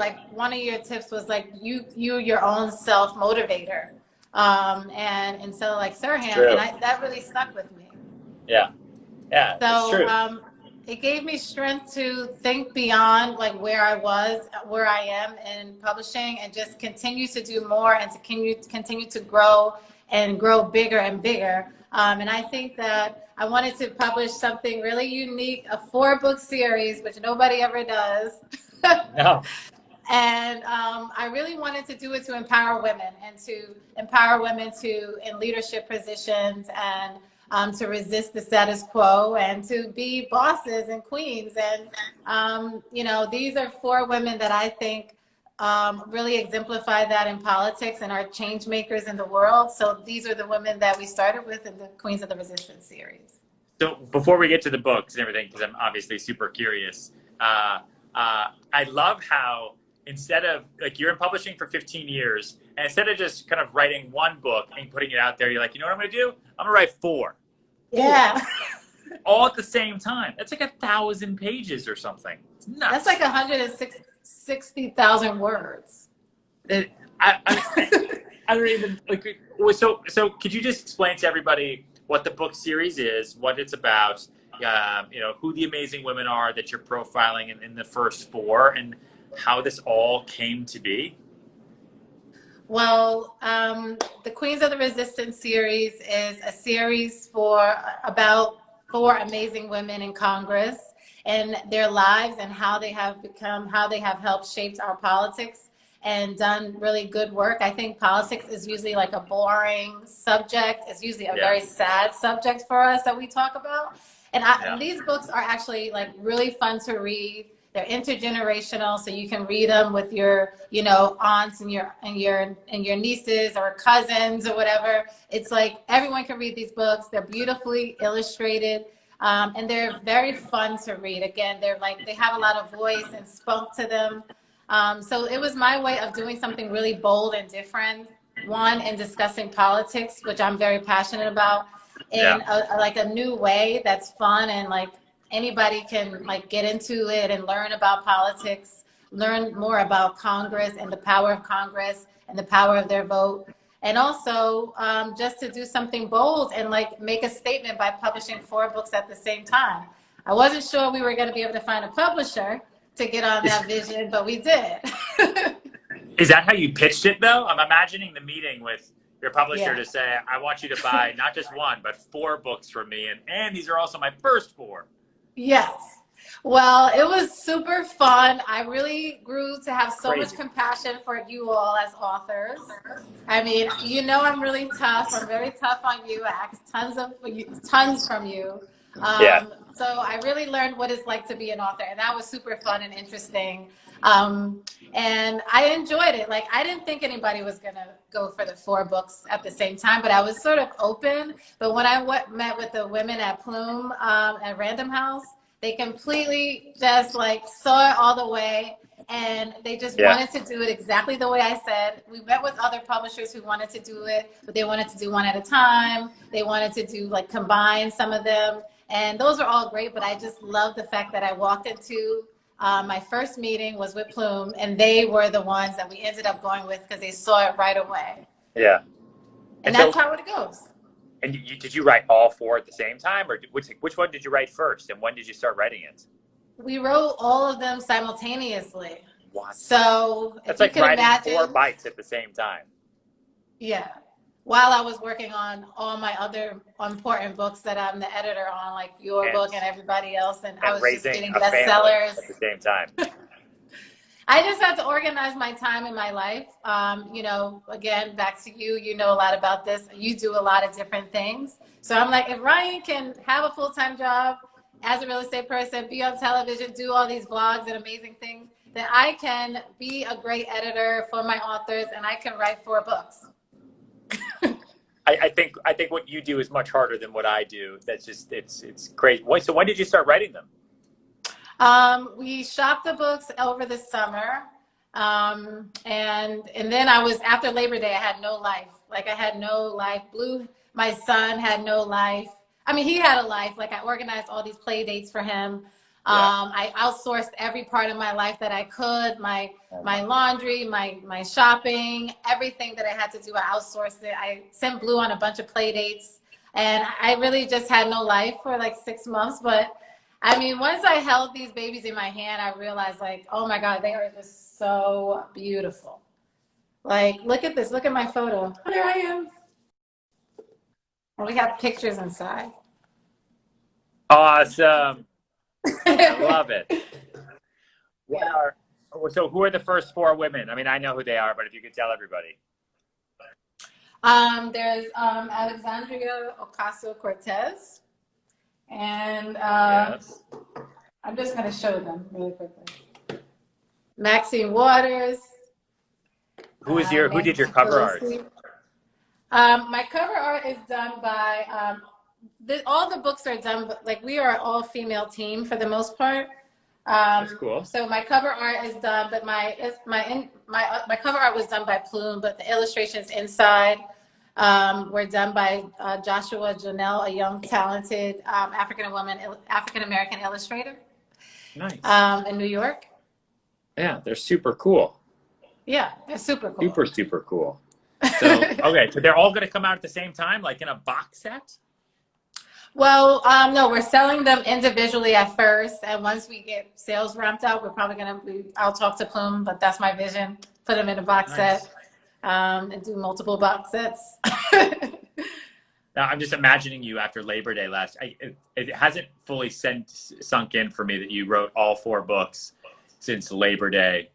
like one of your tips was like your own self motivator, and instead of like Serhant, and that really stuck with me. Yeah, yeah, it's So true. it gave me strength to think beyond like where I was, where I am in publishing, and just continue to do more and to continue to grow and grow bigger and bigger. And I think that I wanted to publish something really unique, a 4-book series, which nobody ever does. No. And I really wanted to do it to empower women and to empower women to in leadership positions and to resist the status quo and to be bosses and queens. And, you know, these are 4 women that I think really exemplify that in politics and are change makers in the world. So these are the women that we started with in the Queens of the Resistance series. So before we get to the books and everything, because I'm obviously super curious, I love how instead of, like, you're in publishing for 15 years, and instead of just kind of writing one book and putting it out there, you're like, you know what I'm going to do? I'm going to write 4. Yeah. All at the same time. That's like 1,000 pages or something. It's nuts. That's like 160,000 words. I don't even, like, so could you just explain to everybody what the book series is, what it's about, you know, who the amazing women are that you're profiling in the first 4, and how this all came to be? Well, the Queens of the Resistance series is a series for about 4 amazing women in Congress and their lives and how they have helped shape our politics and done really good work. I think politics is usually like a boring subject. It's usually a very sad subject for us that we talk about. And these books are actually like really fun to read. They're intergenerational, so you can read them with your, you know, aunts and your nieces or cousins or whatever. It's like everyone can read these books. They're beautifully illustrated, and they're very fun to read. Again, they have a lot of voice and spunk to them. So it was my way of doing something really bold and different. One, in discussing politics, which I'm very passionate about, in a new way that's fun and like anybody can like get into it and learn about politics, learn more about Congress and the power of Congress and the power of their vote. And also just to do something bold and like make a statement by publishing 4 books at the same time. I wasn't sure we were going to be able to find a publisher to get on that vision, but we did. Is that how you pitched it though? I'm imagining the meeting with your publisher to say, I want you to buy not just 1, but 4 books from me. And these are also my first 4. Yes. Well, it was super fun. I really grew to have so much compassion for you all as authors. I mean, you know, I'm really tough. I'm very tough on you. I asked tons from you. So I really learned what it's like to be an author, and that was super fun and interesting. And I enjoyed it. Like, I didn't think anybody was going to go for the 4 books at the same time, but I was sort of open. But when I met with the women at Plume at Random House, they completely just like saw it all the way. And they just wanted to do it exactly the way I said. We met with other publishers who wanted to do it, but they wanted to do one at a time. They wanted to do like combine some of them. And those are all great, but I just love the fact that I walked into my first meeting was with Plume, and they were the ones that we ended up going with because they saw it right away. Yeah. And that's how it goes. And did you write all 4 at the same time, or which one did you write first, and when did you start writing it? We wrote all of them simultaneously. What? So that's like writing 4 bites at the same time. Yeah. While I was working on all my other important books that I'm the editor on, like your book and everybody else, and I was just getting bestsellers at the same time. I just had to organize my time in my life. You know, again, back to you, you know a lot about this. You do a lot of different things. So I'm like, if Ryan can have a full-time job as a real estate person, be on television, do all these blogs and amazing things, then I can be a great editor for my authors and I can write 4 books. I think what you do is much harder than what I do. That's just, it's crazy. So when did you start writing them? We shopped the books over the summer. And then I was, after Labor Day, I had no life. Like I had no life. Blue, my son, had no life. I mean, he had a life. Like I organized all these play dates for him. I outsourced every part of my life that I could, my laundry, my shopping, everything that I had to do, I outsourced it. I sent Blue on a bunch of play dates, and I really just had no life for like 6 months. But I mean, once I held these babies in my hand, I realized like, oh my God, they are just so beautiful. Like, look at this, look at my photo. There I am. And we have pictures inside. Awesome. I love it. So who are the first 4 women? I mean, I know who they are, but if you could tell everybody. There's Alexandria Ocasio-Cortez, and Yes. I'm just going to show them really quickly. Maxine Waters. Who did your cover art? My cover art is done by all the books are done, but like we are an all-female team for the most part. That's cool. So my cover art is done, but my cover art was done by Plume, but the illustrations inside were done by Joshua Janelle, a young, talented African American illustrator. Nice. In New York. Yeah, they're super cool. Yeah, they're super cool. Super cool. So, okay, so they're all going to come out at the same time, like in a box set? Well, no, we're selling them individually at first, and once we get sales ramped up, we're probably I'll talk to Plume, but that's my vision, put them in a box set, and do multiple box sets. Now, I'm just imagining you after Labor Day it hasn't fully sunk in for me that you wrote all 4 books since Labor Day,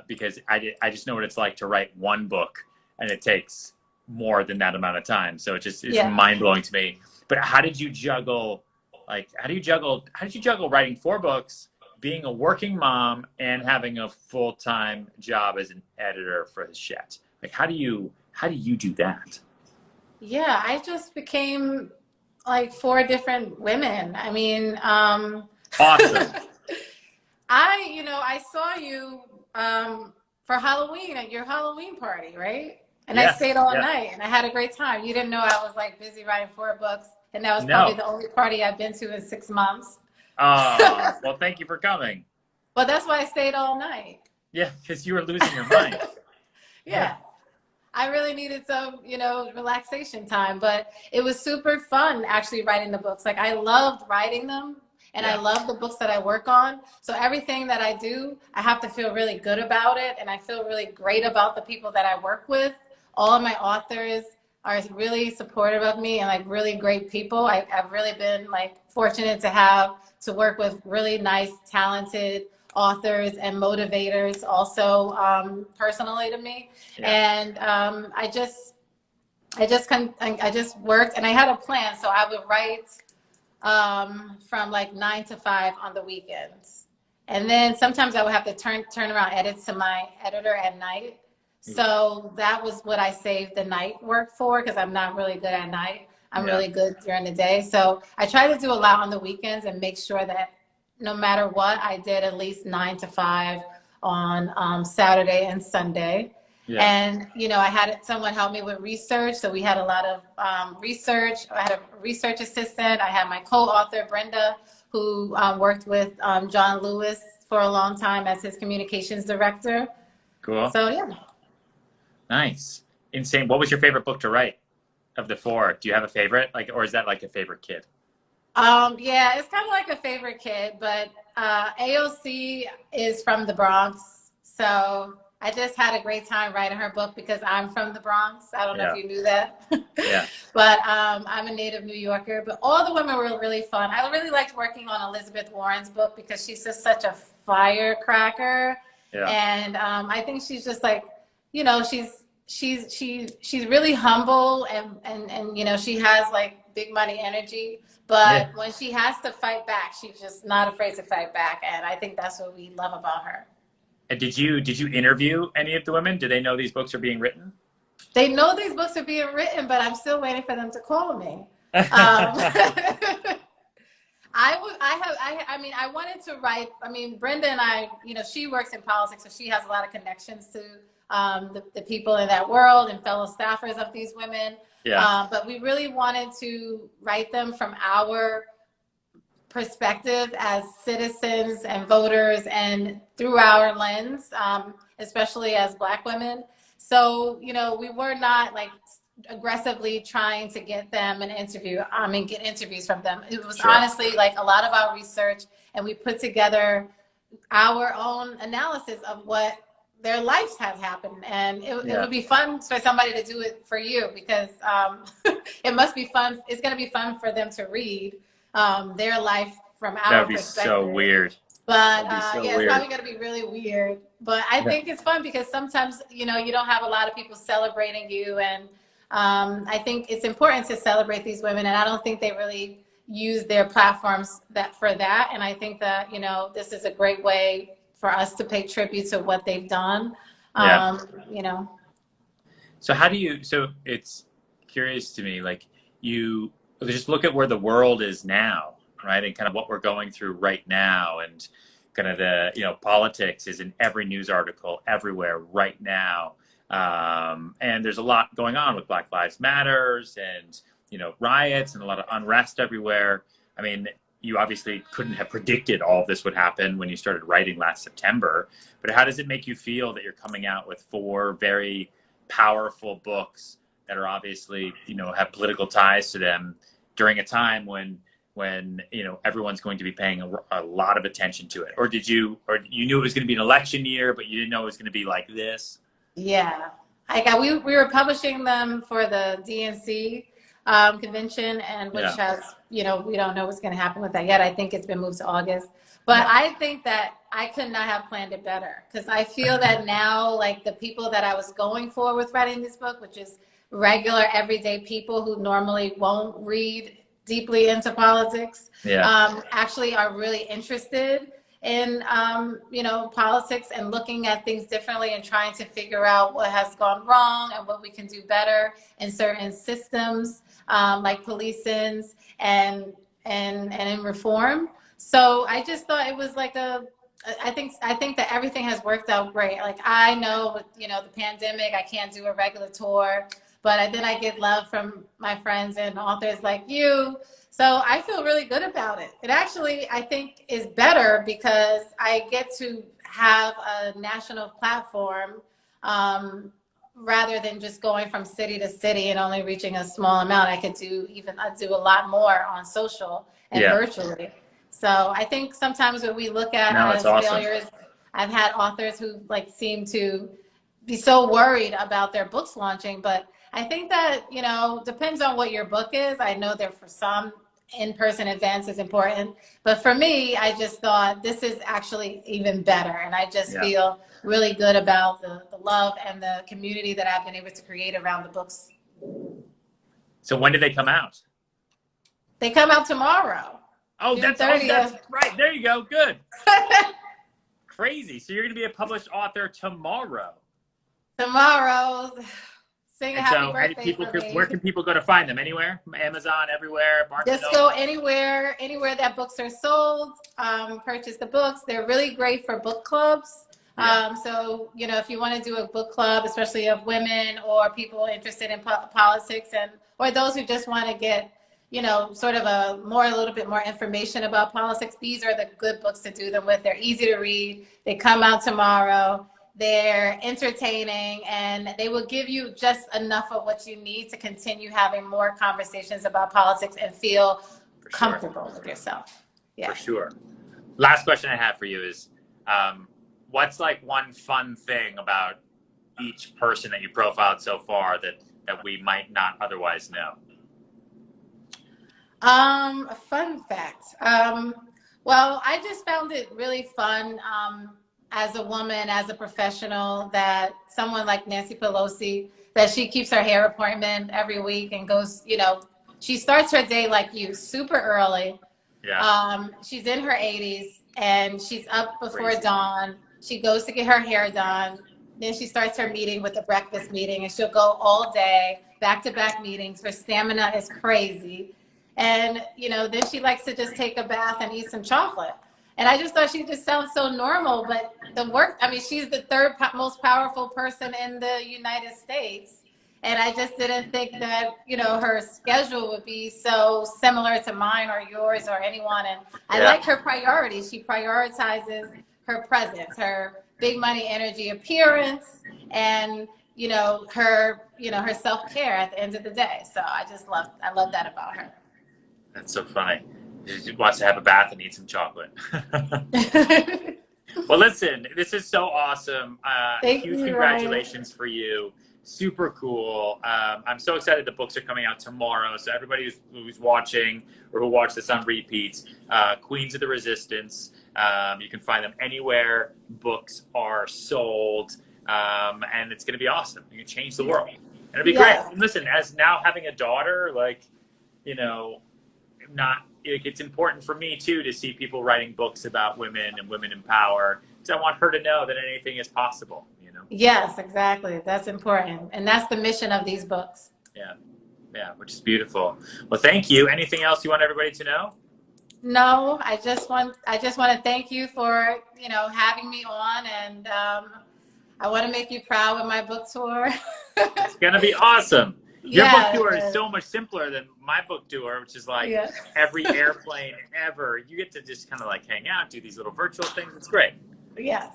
because I just know what it's like to write one book, and it takes more than that amount of time. So it's mind blowing to me. But how did you juggle writing 4 books, being a working mom, and having a full-time job as an editor for Hachette? Like, how do you do that? Yeah, I just became like 4 different women. I mean, awesome. I saw you for Halloween at your Halloween party, right? And yes, I stayed all night, and I had a great time. You didn't know I was like busy writing 4 books, and that was probably the only party I've been to in 6 months. Well, thank you for coming. Well, that's why I stayed all night. Yeah, because you were losing your mind. Yeah. I really needed some, relaxation time, but it was super fun actually writing the books. Like, I loved writing them, and I love the books that I work on. So everything that I do, I have to feel really good about it, and I feel really great about the people that I work with. All of my authors are really supportive of me and like really great people. I've really been like fortunate to work with really nice, talented authors and motivators also personally to me. And I just worked, and I had a plan. So I would write from like 9 to 5 on the weekends. And then sometimes I would have to turn around edits to my editor at night. So that was what I saved the night work for, because I'm not really good at night. I'm really good during the day. So I try to do a lot on the weekends and make sure that no matter what, I did at least 9 to 5 on Saturday and Sunday. Yeah. And, I had someone help me with research. So we had a lot of research. I had a research assistant. I had my co-author, Brenda, who worked with John Lewis for a long time as his communications director. Cool. So, yeah. Nice. Insane. What was your favorite book to write of the 4? Do you have a favorite? Or is that like a favorite kid? Yeah, it's kind of like a favorite kid, but AOC is from the Bronx. So I just had a great time writing her book because I'm from the Bronx. I don't know if you knew that. Yeah. But I'm a native New Yorker. But all the women were really fun. I really liked working on Elizabeth Warren's book because she's just such a firecracker. Yeah. And I think she's just like, she's really humble and she has like big money energy. But when she has to fight back, she's just not afraid to fight back. And I think that's what we love about her. And did you interview any of the women? Do they know these books are being written? They know these books are being written, but I'm still waiting for them to call me. I wanted to write. Brenda and I, she works in politics, so she has a lot of connections to the people in that world and fellow staffers of these women. Yeah. But we really wanted to write them from our perspective as citizens and voters and through our lens, especially as Black women. So, you know, we were not like aggressively trying to get them an interview, get interviews from them. It was honestly like a lot of our research, and we put together our own analysis of what their lives have happened. And it would be fun for somebody to do it for you, because it must be fun. It's going to be fun for them to read their life from our perspective. That'd be so weird. But it's probably going to be really weird. But I think it's fun because sometimes, you know, you don't have a lot of people celebrating you. And I think it's important to celebrate these women. And I don't think they really use their platforms for that. And I think that, you know, this is a great way for us to pay tribute to what they've done. You know. So how do you, so it's curious to me, like you just look at where the world is now, right? And kind of what we're going through right now, and kind of the, you know, politics is in every news article everywhere right now. And there's a lot going on with Black Lives Matters and, you know, riots and a lot of unrest everywhere. I mean, you obviously couldn't have predicted all of this would happen when you started writing last September, but how does it make you feel that you're coming out with 4 very powerful books that are obviously, you know, have political ties to them during a time when, you know, everyone's going to be paying a lot of attention to it? Or you knew it was going to be an election year, but you didn't know it was going to be like this? Yeah, we were publishing them for the DNC convention, and which has, you know, we don't know what's going to happen with that yet. I think it's been moved to August, but I think that I could not have planned it better, because I feel that now, like, the people that I was going for with writing this book, which is regular everyday people who normally won't read deeply into politics, actually are really interested in, you know, politics and looking at things differently and trying to figure out what has gone wrong and what we can do better in certain systems, like policing and in reform. So I just thought it was like I think that everything has worked out great. Like, I know, you know, the pandemic, I can't do a regular tour, but then I get love from my friends and authors like you. So I feel really good about it. It actually, I think, is better because I get to have a national platform rather than just going from city to city and only reaching a small amount. I do a lot more on social and virtually. So I think sometimes when we look at as failures, I've had authors who like seem to be so worried about their books launching, but I think that, you know, depends on what your book is. I know that for some, in-person events is important, but for me, I just thought this is actually even better, and I just feel really good about the love and the community that I've been able to create around the books. So when do they come out? They come out tomorrow. Oh, that's right. There you go. Good. Crazy. So you're going to be a published author tomorrow. Tomorrow. Sing a happy birthday. Where can people go to find them? Anywhere? Amazon, everywhere? Just go anywhere that books are sold. Purchase the books. They're really great for book clubs. So, you know, if you want to do a book club, especially of women or people interested in politics, or those who just want to get, you know, sort of a little bit more information about politics, these are the good books to do them with. They're easy to read. They come out tomorrow. They're entertaining, and they will give you just enough of what you need to continue having more conversations about politics and feel comfortable with yourself. Yeah. For sure. Last question I have for you is, what's like one fun thing about each person that you profiled so far that we might not otherwise know? A fun fact. Well, I just found it really fun, as a woman, as a professional, that someone like Nancy Pelosi, that she keeps her hair appointment every week and goes, you know, she starts her day like you, super early. Yeah. She's in her 80s and she's up before dawn. She goes to get her hair done. Then she starts her meeting with a breakfast meeting, and she'll go all day, back-to-back meetings. Her stamina is crazy. And, you know, then she likes to just take a bath and eat some chocolate. And I just thought she just sounds so normal, but the work, I mean, she's the third most powerful person in the United States. And I just didn't think that, you know, her schedule would be so similar to mine or yours or anyone. And I like her priorities. She prioritizes her presence, her big money energy appearance, and, you know, her self-care at the end of the day. So I love that about her. That's so funny. She wants to have a bath and eat some chocolate. Well, listen, this is so awesome. Huge congratulations for you. Super cool. I'm so excited the books are coming out tomorrow. So everybody who's watching or who watched this on repeats, Queens of the Resistance, you can find them anywhere books are sold. And it's going to be awesome. You can change the world. And it'll be great. And listen, as now having a daughter, like, you know, it's important for me too to see people writing books about women and women in power, because I want her to know that anything is possible, you know. Yes, exactly. That's important, and that's the mission of these books. Yeah, which is beautiful. Well, thank you. Anything else you want everybody to know? No, I just want to thank you for, you know, having me on, and I want to make you proud with my book tour. It's gonna be awesome. Your book tour is so much simpler than my book tour, which is like every airplane ever. You get to just kind of like hang out, do these little virtual things. It's great. Yes.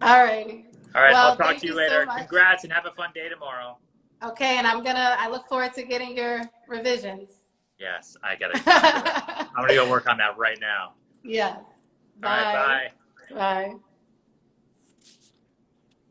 All righty. All right. Well, I'll talk to you later. So congrats and have a fun day tomorrow. Okay. And I look forward to getting your revisions. Yes. I'm going to go work on that right now. Yes. All right. Bye. Bye.